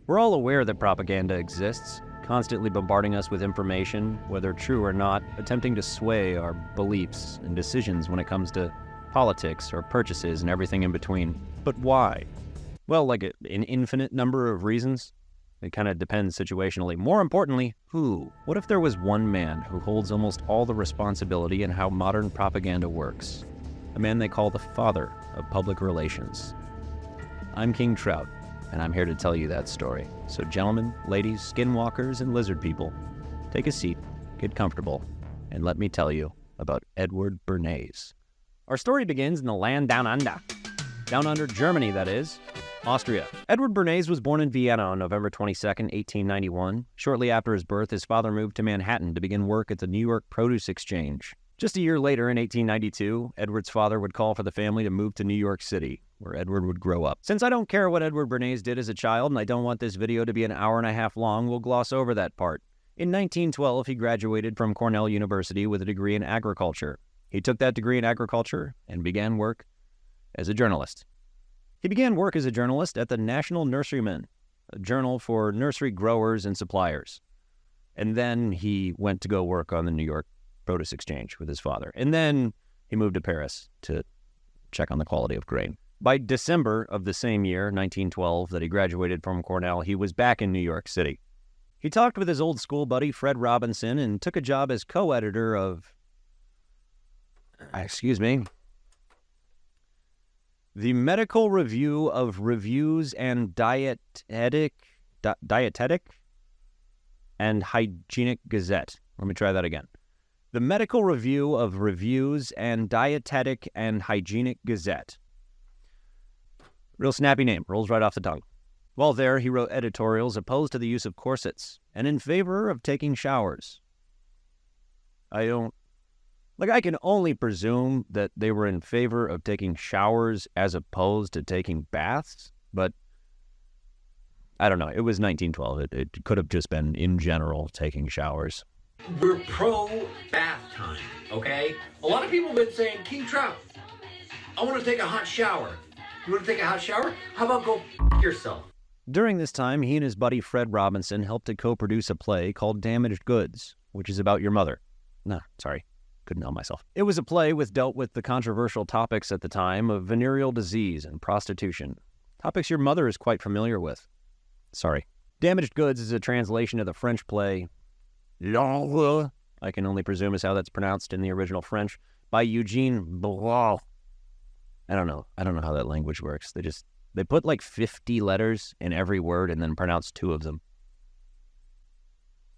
We're all aware that propaganda exists, constantly bombarding us with information, whether true or not, attempting to sway our beliefs and decisions when it comes to politics or purchases and everything in between. But why? Well, like an infinite number of reasons. It kind of depends situationally. More importantly, who? What if there was one man who holds almost all the responsibility in how modern propaganda works? A man they call the father of public relations. I'm King Trout, and I'm here to tell you that story. So gentlemen, ladies, skinwalkers, and lizard people, take a seat, get comfortable, and let me tell you about Edward Bernays. Our story begins in the land down under. Down under Germany, that is. Austria. Edward Bernays was born in Vienna on November 22, 1891. Shortly after his birth, his father moved to Manhattan to begin work at the New York Produce Exchange. Just a year later, in 1892, Edward's father would call for the family to move to New York City, where Edward would grow up. Since I don't care what Edward Bernays did as a child, and I don't want this video to be an hour and a half long, we'll gloss over that part. In 1912, he graduated from Cornell University with a degree in agriculture. He took that degree in agriculture and began work as a journalist. He began work as a journalist at the National Nurseryman, a journal for nursery growers and suppliers. And then he went to go work on the New York Produce Exchange with his father. And then he moved to Paris to check on the quality of grain. By December of the same year, 1912, that he graduated from Cornell, he was back in New York City. He talked with his old school buddy, Fred Robinson, and took a job as co-editor of... The Medical Review of Reviews and Dietetic and Hygienic Gazette. Let me try that again. The Medical Review of Reviews and Dietetic and Hygienic Gazette. Real snappy name, rolls right off the tongue. While there, he wrote editorials opposed to the use of corsets and in favor of taking showers. I can only presume that they were in favor of taking showers as opposed to taking baths, but I don't know. It was 1912. It could have just been, in general, taking showers. We're pro-bath time, okay? A lot of people have been saying, King Trout, I want to take a hot shower. You want to take a hot shower? How about go yourself? During this time, he and his buddy Fred Robinson helped to co-produce a play called Damaged Goods, which is about your mother. Couldn't help myself. It was a play which dealt with the controversial topics at the time of venereal disease and prostitution. Topics your mother is quite familiar with. Damaged Goods is a translation of the French play L'Envoi, I can only presume is how that's pronounced in the original French, by Eugene Bourreau. I don't know how that language works. They put like 50 letters in every word and then pronounce 2 of them.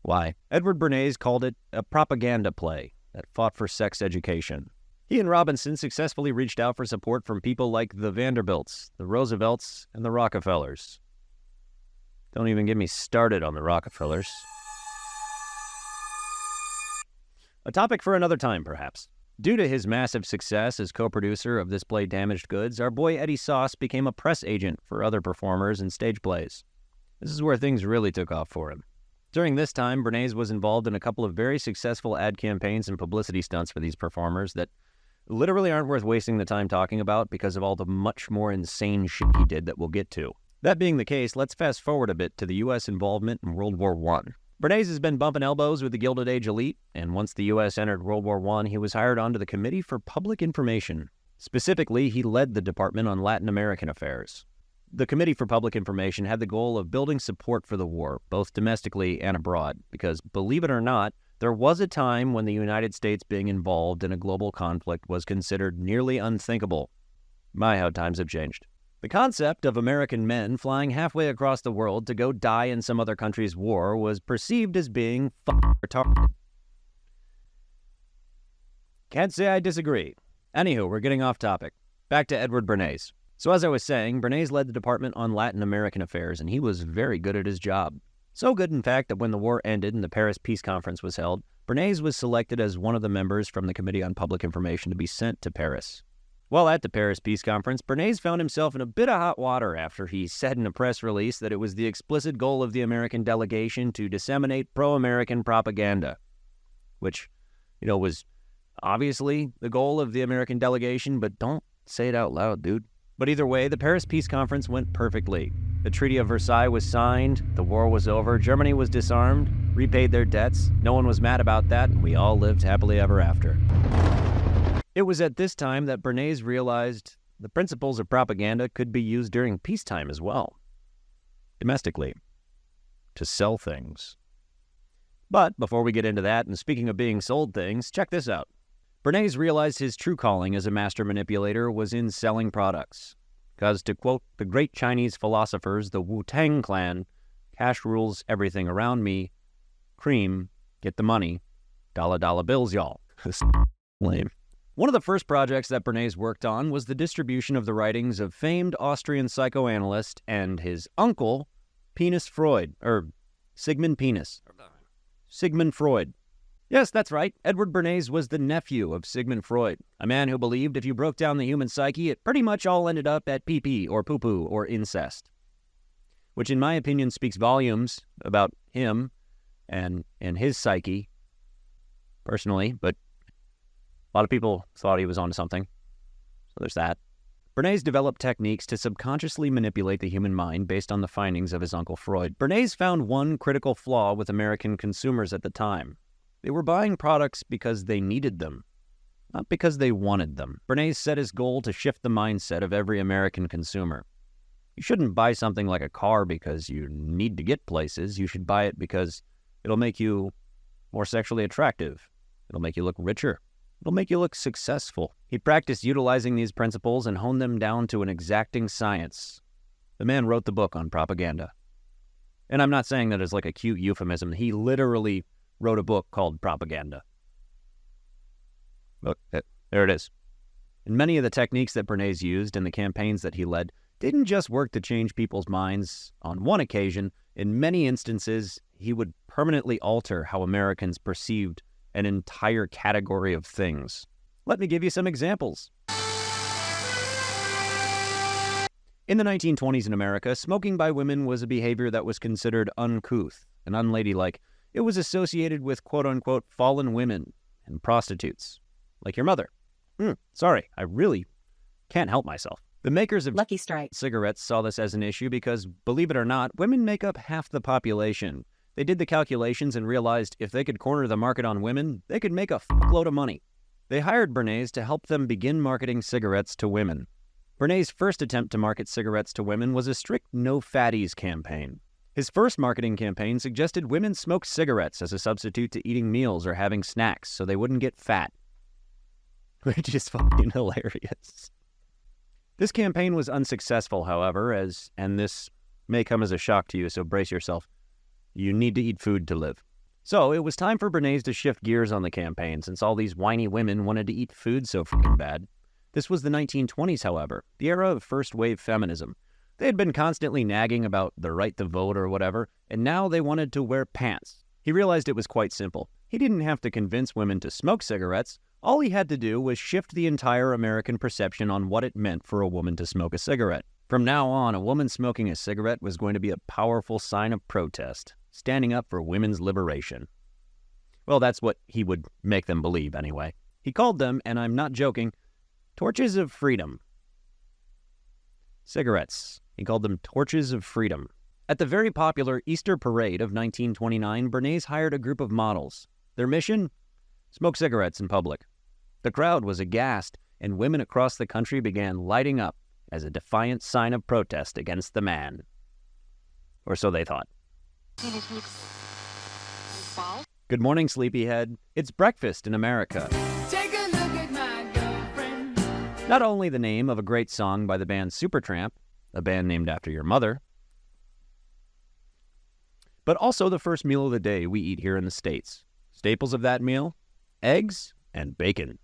Why? Edward Bernays called it a propaganda play that fought for sex education. He and Robinson successfully reached out for support from people like the Vanderbilts, the Roosevelts, and the Rockefellers. Don't even get me started on the Rockefellers. A topic for another time, perhaps. Due to his massive success as co-producer of this play Damaged Goods, our boy Eddie Sauce became a press agent for other performers and stage plays. This is where things really took off for him. During this time, Bernays was involved in a couple of very successful ad campaigns and publicity stunts for these performers that literally aren't worth wasting the time talking about because of all the much more insane shit he did that we'll get to. That being the case, let's fast forward a bit to the U.S. involvement in World War I. Bernays has been bumping elbows with the Gilded Age elite, and once the U.S. entered World War I, he was hired onto the Committee for Public Information. Specifically, he led the Department on Latin American Affairs. The Committee for Public Information had the goal of building support for the war, both domestically and abroad, because, believe it or not, there was a time when the United States being involved in a global conflict was considered nearly unthinkable. My, how times have changed. The concept of American men flying halfway across the world to go die in some other country's war was perceived as being retarded. Can't say I disagree. Anywho, we're getting off topic. Back to Edward Bernays. So as I was saying, Bernays led the Department on Latin American Affairs, and he was very good at his job. So good, in fact, that when the war ended and the Paris Peace Conference was held, Bernays was selected as one of the members from the Committee on Public Information to be sent to Paris. While at the Paris Peace Conference, Bernays found himself in a bit of hot water after he said in a press release that it was the explicit goal of the American delegation to disseminate pro-American propaganda, which, was obviously the goal of the American delegation, but don't say it out loud, dude. But either way, the Paris Peace Conference went perfectly. The Treaty of Versailles was signed, the war was over, Germany was disarmed, repaid their debts, no one was mad about that, and we all lived happily ever after. It was at this time that Bernays realized the principles of propaganda could be used during peacetime as well. Domestically. To sell things. But before we get into that, and speaking of being sold things, check this out. Bernays realized his true calling as a master manipulator was in selling products. Because, to quote the great Chinese philosophers, the Wu-Tang Clan, cash rules everything around me, cream, get the money, dollar bills, y'all. Lame. One of the first projects that Bernays worked on was the distribution of the writings of famed Austrian psychoanalyst and his uncle, Sigmund Freud. Yes, that's right. Edward Bernays was the nephew of Sigmund Freud, a man who believed if you broke down the human psyche, it pretty much all ended up at pee-pee or poo-poo or incest. Which, in my opinion, speaks volumes about him and his psyche, personally, but a lot of people thought he was onto something. So there's that. Bernays developed techniques to subconsciously manipulate the human mind based on the findings of his uncle Freud. Bernays found one critical flaw with American consumers at the time. They were buying products because they needed them, not because they wanted them. Bernays set his goal to shift the mindset of every American consumer. You shouldn't buy something like a car because you need to get places. You should buy it because it'll make you more sexually attractive. It'll make you look richer. It'll make you look successful. He practiced utilizing these principles and honed them down to an exacting science. The man wrote the book on propaganda. And I'm not saying that as like a cute euphemism. He literally wrote a book called Propaganda. Look, there it is. And many of the techniques that Bernays used and the campaigns that he led didn't just work to change people's minds. On one occasion, in many instances, he would permanently alter how Americans perceived an entire category of things. Let me give you some examples. In the 1920s in America, smoking by women was a behavior that was considered uncouth and unladylike. It was associated with quote-unquote fallen women and prostitutes, like your mother. Sorry, I really can't help myself. The makers of Lucky Strike cigarettes saw this as an issue because, believe it or not, women make up half the population. They did the calculations and realized if they could corner the market on women, they could make a fuckload of money. They hired Bernays to help them begin marketing cigarettes to women. Bernays' first attempt to market cigarettes to women was a strict no fatties campaign. His first marketing campaign suggested women smoke cigarettes as a substitute to eating meals or having snacks so they wouldn't get fat. Which is fucking hilarious. This campaign was unsuccessful, however, and this may come as a shock to you, so brace yourself. You need to eat food to live. So it was time for Bernays to shift gears on the campaign since all these whiny women wanted to eat food so freaking bad. This was the 1920s, however, the era of first-wave feminism. They had been constantly nagging about the right to vote or whatever, and now they wanted to wear pants. He realized it was quite simple. He didn't have to convince women to smoke cigarettes. All he had to do was shift the entire American perception on what it meant for a woman to smoke a cigarette. From now on, a woman smoking a cigarette was going to be a powerful sign of protest, standing up for women's liberation. Well, that's what he would make them believe anyway. He called them, and I'm not joking, torches of freedom. Cigarettes. He called them torches of freedom. At the very popular Easter Parade of 1929, Bernays hired a group of models. Their mission? Smoke cigarettes in public. The crowd was aghast, and women across the country began lighting up as a defiant sign of protest against the man. Or so they thought. Good morning, sleepyhead. It's breakfast in America. Take a look at my girlfriend. Not only the name of a great song by the band Supertramp, a band named after your mother, but also the first meal of the day we eat here in the States. Staples of that meal? Eggs and bacon.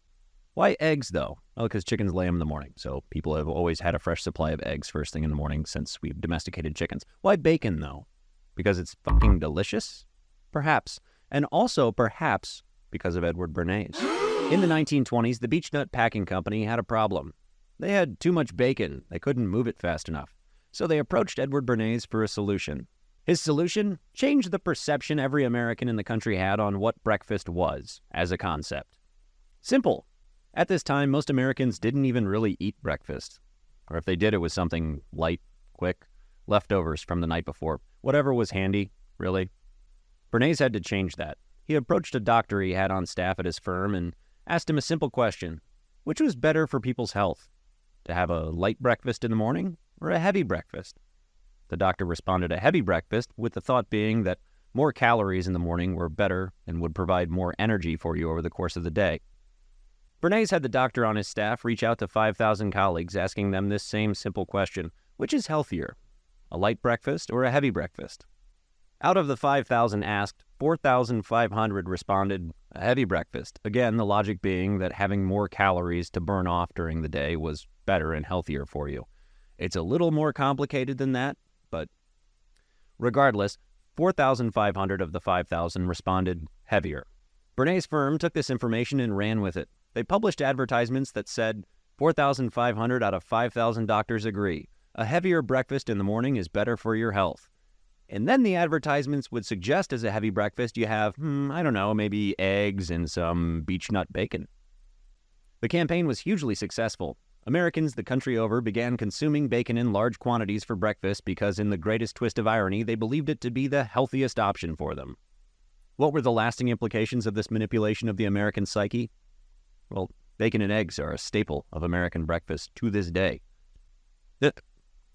Why eggs, though? Well, because chickens lay them in the morning, so people have always had a fresh supply of eggs first thing in the morning since we've domesticated chickens. Why bacon, though? Because it's fucking delicious? Perhaps. And also, perhaps, because of Edward Bernays. In the 1920s, the Beechnut Packing Company had a problem. They had too much bacon. They couldn't move it fast enough. So they approached Edward Bernays for a solution. His solution? Changed the perception every American in the country had on what breakfast was, as a concept. Simple. At this time, most Americans didn't even really eat breakfast. Or if they did, it was something light, quick, leftovers from the night before, whatever was handy, really. Bernays had to change that. He approached a doctor he had on staff at his firm and asked him a simple question. Which was better for people's health? To have a light breakfast in the morning or a heavy breakfast? The doctor responded a heavy breakfast, with the thought being that more calories in the morning were better and would provide more energy for you over the course of the day. Bernays had the doctor on his staff reach out to 5,000 colleagues, asking them this same simple question: which is healthier, a light breakfast or a heavy breakfast? Out of the 5,000 asked, 4,500 responded a heavy breakfast. Again, the logic being that having more calories to burn off during the day was better and healthier for you. It's a little more complicated than that, but regardless, 4,500 of the 5,000 responded heavier. Bernays' firm took this information and ran with it. They published advertisements that said 4,500 out of 5,000 doctors agree. A heavier breakfast in the morning is better for your health. And then the advertisements would suggest as a heavy breakfast you have, maybe eggs and some beech nut bacon. The campaign was hugely successful. Americans the country over began consuming bacon in large quantities for breakfast because, in the greatest twist of irony, they believed it to be the healthiest option for them. What were the lasting implications of this manipulation of the American psyche? Well, bacon and eggs are a staple of American breakfast to this day.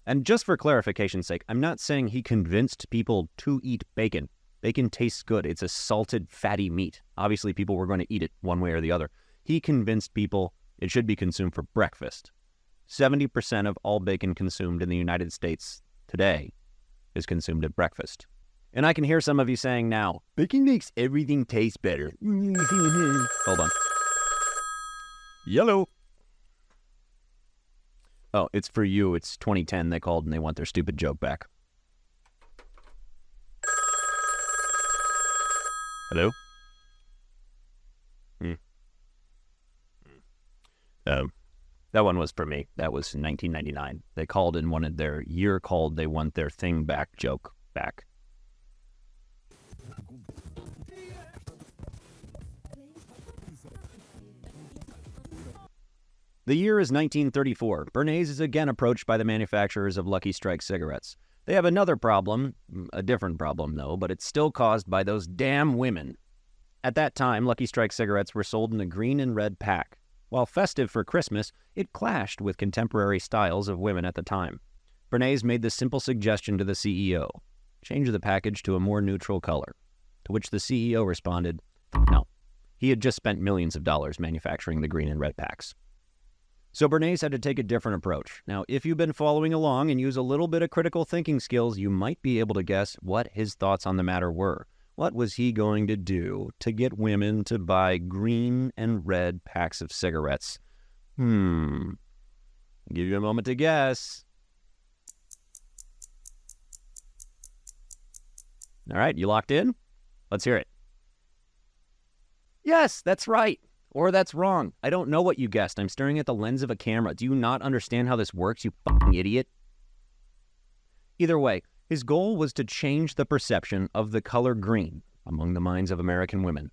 And just for clarification's sake, I'm not saying he convinced people to eat bacon. Bacon tastes good. It's a salted, fatty meat. Obviously, people were going to eat it one way or the other. He convinced people it should be consumed for breakfast. 70% of all bacon consumed in the United States today is consumed at breakfast. And I can hear some of you saying now, bacon makes everything taste better. Hold on. Yellow. Oh, it's for you. It's 2010. They called and they want their stupid joke back. Hello? That one was for me. That was in 1999. They called and wanted their year called. They want their thing back joke back. The year is 1934. Bernays is again approached by the manufacturers of Lucky Strike cigarettes. They have another problem, a different problem though, but it's still caused by those damn women. At that time, Lucky Strike cigarettes were sold in a green and red pack. While festive for Christmas, it clashed with contemporary styles of women at the time. Bernays made the simple suggestion to the CEO: change the package to a more neutral color. To which the CEO responded, no. He had just spent millions of dollars manufacturing the green and red packs. So Bernays had to take a different approach. Now, if you've been following along and use a little bit of critical thinking skills, you might be able to guess what his thoughts on the matter were. What was he going to do to get women to buy green and red packs of cigarettes? I'll give you a moment to guess. All right, you locked in? Let's hear it. Yes, that's right. Or that's wrong. I don't know what you guessed. I'm staring at the lens of a camera. Do you not understand how this works, you fucking idiot? Either way, his goal was to change the perception of the color green among the minds of American women.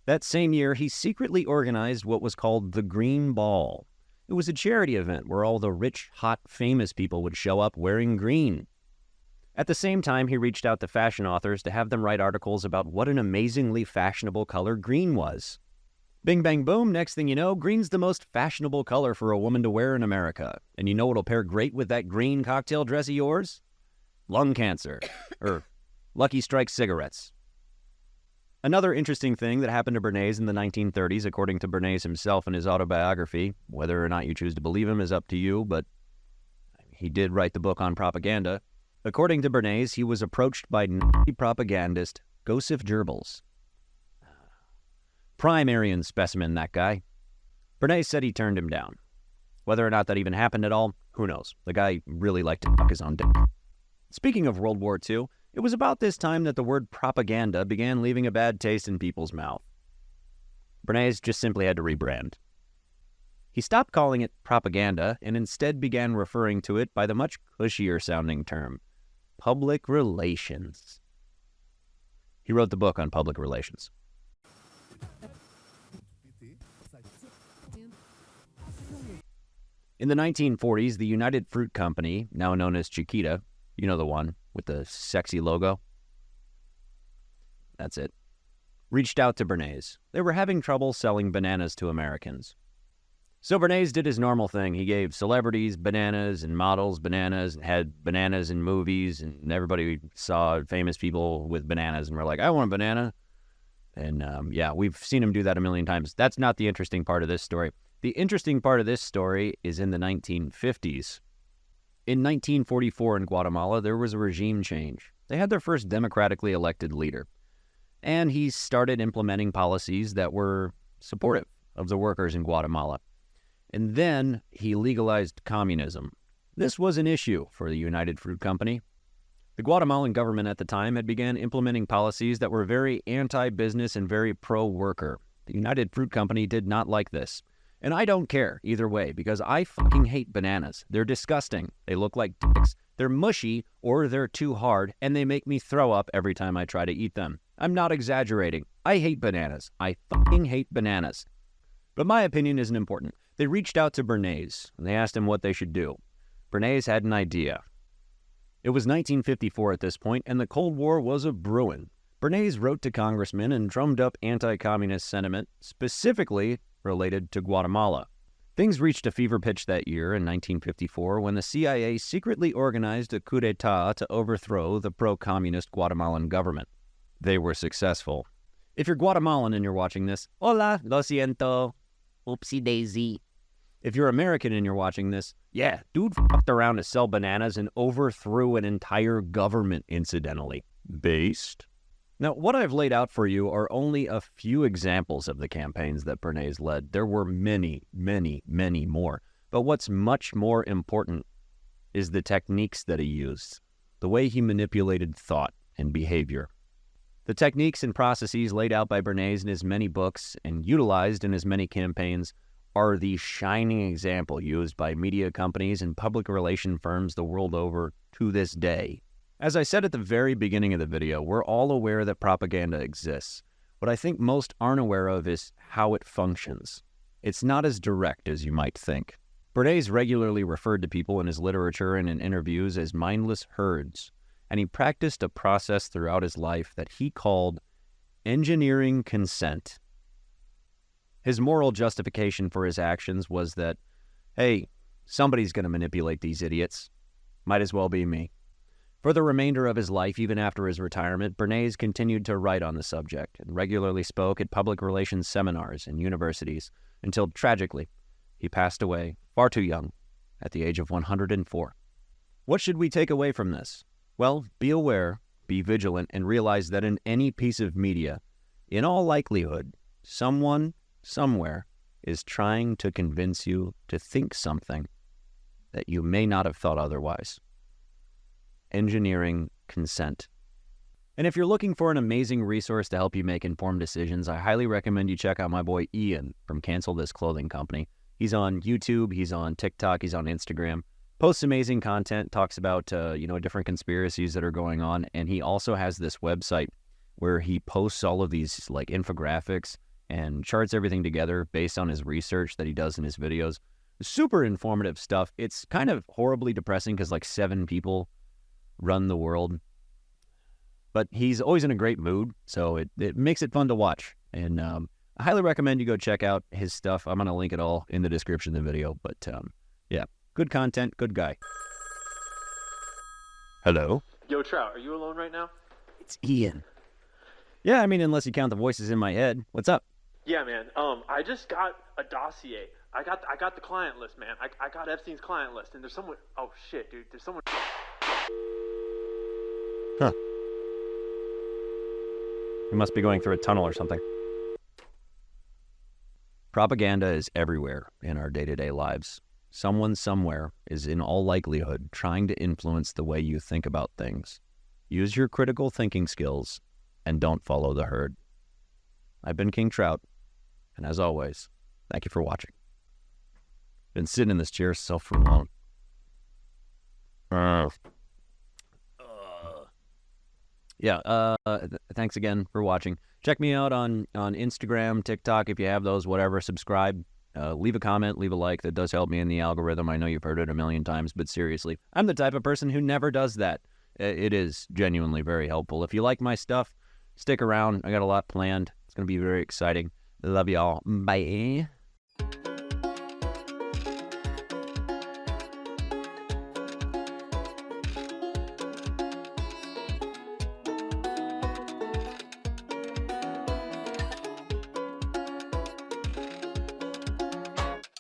That same year, he secretly organized what was called the Green Ball. It was a charity event where all the rich, hot, famous people would show up wearing green. At the same time, he reached out to fashion authors to have them write articles about what an amazingly fashionable color green was. Bing, bang, boom, next thing you know, green's the most fashionable color for a woman to wear in America. And you know what'll pair great with that green cocktail dress of yours? Lung cancer, or Lucky Strike cigarettes. Another interesting thing that happened to Bernays in the 1930s, according to Bernays himself in his autobiography, whether or not you choose to believe him is up to you, but he did write the book on propaganda. According to Bernays, he was approached by Nazi propagandist Joseph Goebbels. Prime Aryan specimen, that guy. Bernays said he turned him down. Whether or not that even happened at all, who knows? The guy really liked to fuck his own dick. Speaking of World War II, it was about this time that the word propaganda began leaving a bad taste in people's mouth. Bernays just simply had to rebrand. He stopped calling it propaganda and instead began referring to it by the much cushier sounding term, public relations. He wrote the book on public relations. In the 1940s, the United Fruit Company, now known as Chiquita, You know the one with the sexy logo? That's it. Reached out to Bernays. They were having trouble selling bananas to Americans. So Bernays did his normal thing. He gave celebrities bananas and models bananas, and had bananas in movies, and everybody saw famous people with bananas and were like, I want a banana. And yeah, we've seen him do that a million times. That's not the interesting part of this story. The interesting part of this story is in the 1950s. In 1944 in Guatemala, there was a regime change. They had their first democratically elected leader. And he started implementing policies that were supportive of the workers in Guatemala. And then he legalized communism. This was an issue for the United Fruit Company. The Guatemalan government at the time had begun implementing policies that were very anti-business and very pro-worker. The United Fruit Company did not like this. And I don't care either way, because I fucking hate bananas. They're disgusting. They look like dicks. They're mushy or they're too hard, and they make me throw up every time I try to eat them. I'm not exaggerating. I hate bananas. I fucking hate bananas. But my opinion isn't important. They reached out to Bernays, and they asked him what they should do. Bernays had an idea. It was 1954 at this point, and the Cold War was a-brewing. Bernays wrote to congressmen and drummed up anti-communist sentiment, specifically related to Guatemala. Things reached a fever pitch that year in 1954 when the CIA secretly organized a coup d'etat to overthrow the pro-communist Guatemalan government. They were successful. If you're Guatemalan and you're watching this, hola, lo siento, oopsie daisy. If you're American and you're watching this, yeah, dude fucked around to sell bananas and overthrew an entire government, incidentally. Based? Now, what I've laid out for you are only a few examples of the campaigns that Bernays led. There were many, many, many more. But what's much more important is the techniques that he used, the way he manipulated thought and behavior. The techniques and processes laid out by Bernays in his many books and utilized in his many campaigns are the shining example used by media companies and public relation firms the world over to this day. As I said at the very beginning of the video, we're all aware that propaganda exists. What I think most aren't aware of is how it functions. It's not as direct as you might think. Bernays regularly referred to people in his literature and in interviews as mindless herds, and he practiced a process throughout his life that he called engineering consent. His moral justification for his actions was that, hey, somebody's going to manipulate these idiots. Might as well be me. For the remainder of his life, even after his retirement, Bernays continued to write on the subject and regularly spoke at public relations seminars and universities until, tragically, he passed away far too young at the age of 104. What should we take away from this? Well, be aware, be vigilant, and realize that in any piece of media, in all likelihood, someone, somewhere, is trying to convince you to think something that you may not have thought otherwise. Engineering consent. And if you're looking for an amazing resource to help you make informed decisions, I highly recommend you check out my boy Ian from Cancel This Clothing Company. He's on YouTube, he's on TikTok, he's on Instagram, posts amazing content, talks about different conspiracies that are going on, and he also has this website where he posts all of these like infographics and charts everything together based on his research that he does in his videos. Super informative stuff. It's kind of horribly depressing because like 7 people run the world, but he's always in a great mood, so it makes it fun to watch. And I highly recommend you go check out his stuff. I'm going to link it all in the description of the video, but yeah, good content, good guy. Hello? Yo, Trout, are you alone right now? It's Ian. Yeah, I mean, unless you count the voices in my head. What's up? Yeah, man. I just got a dossier. I got the client list, man. I got Epstein's client list, and there's someone. Oh shit, dude. There's someone. Huh. We must be going through a tunnel or something. Propaganda is everywhere in our day-to-day lives. Someone somewhere is in all likelihood trying to influence the way you think about things. Use your critical thinking skills and don't follow the herd. I've been King Trout, and as always, thank you for watching. Been sitting in this chair so for long. Thanks again for watching. Check me out on Instagram, TikTok, if you have those, whatever. Subscribe. Leave a comment, leave a like. That does help me in the algorithm. I know you've heard it a million times, but seriously, I'm the type of person who never does that. It is genuinely very helpful. If you like my stuff, stick around. I got a lot planned. It's going to be very exciting. Love y'all. Bye.